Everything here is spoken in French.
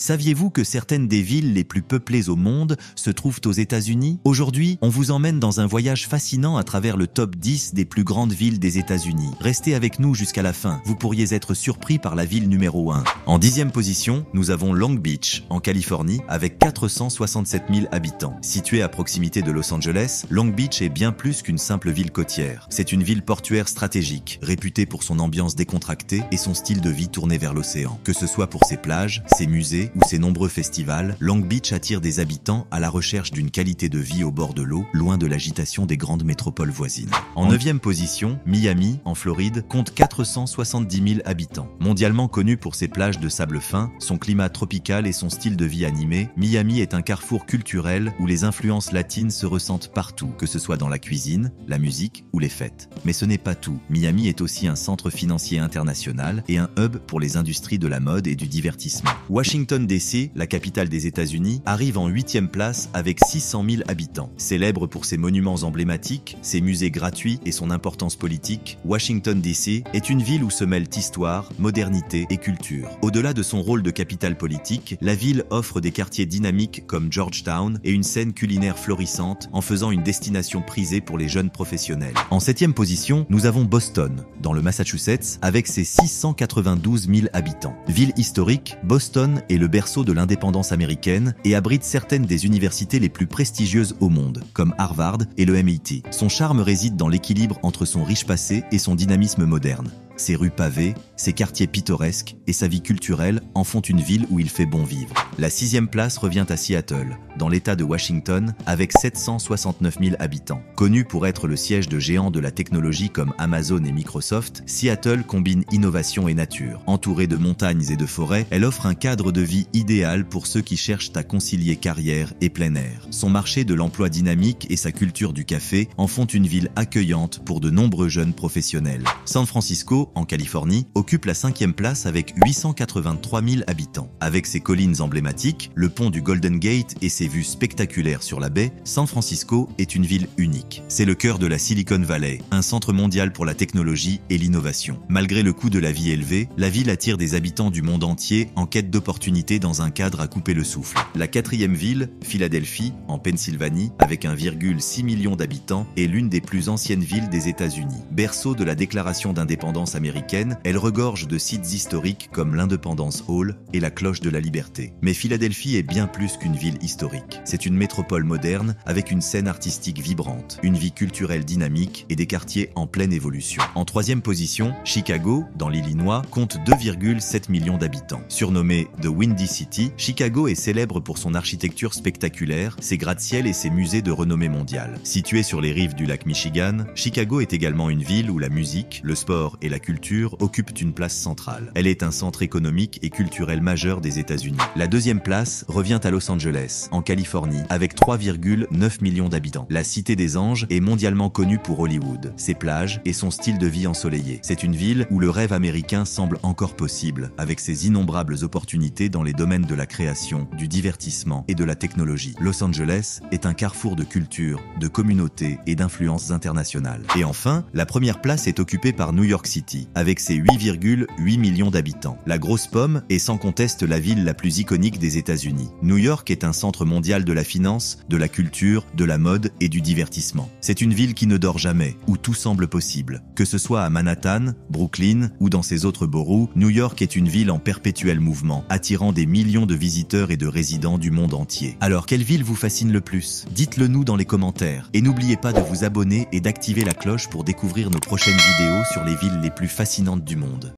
Saviez-vous que certaines des villes les plus peuplées au monde se trouvent aux États-Unis? Aujourd'hui, on vous emmène dans un voyage fascinant à travers le top 10 des plus grandes villes des États-Unis. Restez avec nous jusqu'à la fin, vous pourriez être surpris par la ville numéro 1. En 10e position, nous avons Long Beach, en Californie, avec 467 000 habitants. Située à proximité de Los Angeles, Long Beach est bien plus qu'une simple ville côtière. C'est une ville portuaire stratégique, réputée pour son ambiance décontractée et son style de vie tourné vers l'océan. Que ce soit pour ses plages, ses musées ou ses nombreux festivals, Long Beach attire des habitants à la recherche d'une qualité de vie au bord de l'eau, loin de l'agitation des grandes métropoles voisines. En 9e position, Miami, en Floride, compte 470 000 habitants. Mondialement connu pour ses plages de sable fin, son climat tropical et son style de vie animé, Miami est un carrefour culturel où les influences latines se ressentent partout, que ce soit dans la cuisine, la musique ou les fêtes. Mais ce n'est pas tout. Miami est aussi un centre financier international et un hub pour les industries de la mode et du divertissement. Washington DC, la capitale des États-Unis, arrive en 8e place avec 600 000 habitants. Célèbre pour ses monuments emblématiques, ses musées gratuits et son importance politique, Washington DC est une ville où se mêlent histoire, modernité et culture. Au-delà de son rôle de capitale politique, la ville offre des quartiers dynamiques comme Georgetown et une scène culinaire florissante en faisant une destination prisée pour les jeunes professionnels. En 7e position, nous avons Boston, dans le Massachusetts, avec ses 692 000 habitants. Ville historique, Boston est le berceau de l'indépendance américaine et abrite certaines des universités les plus prestigieuses au monde, comme Harvard et le MIT. Son charme réside dans l'équilibre entre son riche passé et son dynamisme moderne. Ses rues pavées, ses quartiers pittoresques et sa vie culturelle en font une ville où il fait bon vivre. La 6e place revient à Seattle, dans l'État de Washington, avec 769 000 habitants. Connue pour être le siège de géants de la technologie comme Amazon et Microsoft, Seattle combine innovation et nature. Entourée de montagnes et de forêts, elle offre un cadre de vie idéal pour ceux qui cherchent à concilier carrière et plein air. Son marché de l'emploi dynamique et sa culture du café en font une ville accueillante pour de nombreux jeunes professionnels. San Francisco, en Californie, occupe la 5e place avec 883 000 habitants. Avec ses collines emblématiques, le pont du Golden Gate et ses vues spectaculaires sur la baie, San Francisco est une ville unique. C'est le cœur de la Silicon Valley, un centre mondial pour la technologie et l'innovation. Malgré le coût de la vie élevé, la ville attire des habitants du monde entier en quête d'opportunités dans un cadre à couper le souffle. La 4e ville, Philadelphie, en Pennsylvanie, avec 1,6 million d'habitants, est l'une des plus anciennes villes des États-Unis. Berceau de la déclaration d'indépendance américaine, elle regorge de sites historiques comme l'Independence Hall et la Cloche de la Liberté. Mais Philadelphie est bien plus qu'une ville historique. C'est une métropole moderne avec une scène artistique vibrante, une vie culturelle dynamique et des quartiers en pleine évolution. En 3e position, Chicago, dans l'Illinois, compte 2,7 millions d'habitants. Surnommée The Windy City, Chicago est célèbre pour son architecture spectaculaire, ses gratte-ciel et ses musées de renommée mondiale. Située sur les rives du lac Michigan, Chicago est également une ville où la musique, le sport et la culture occupent une place centrale. Elle est un centre économique et culturel majeur des États-Unis. La 2e place revient à Los Angeles, en Californie, avec 3,9 millions d'habitants. La Cité des Anges est mondialement connue pour Hollywood, ses plages et son style de vie ensoleillé. C'est une ville où le rêve américain semble encore possible, avec ses innombrables opportunités dans les domaines de la création, du divertissement et de la technologie. Los Angeles est un carrefour de culture, de communautés et d'influences internationales. Et enfin, la première place est occupée par New York City, avec ses 8,8 millions d'habitants. La grosse pomme est sans conteste la ville la plus iconique des États-Unis. New York est un centre mondial de la finance, de la culture, de la mode et du divertissement. C'est une ville qui ne dort jamais, où tout semble possible. Que ce soit à Manhattan, Brooklyn ou dans ses autres boroughs, New York est une ville en perpétuel mouvement, attirant des millions de visiteurs et de résidents du monde entier. Alors, quelle ville vous fascine le plus? Dites-le nous dans les commentaires. Et n'oubliez pas de vous abonner et d'activer la cloche pour découvrir nos prochaines vidéos sur les villes les plus fascinantes du monde.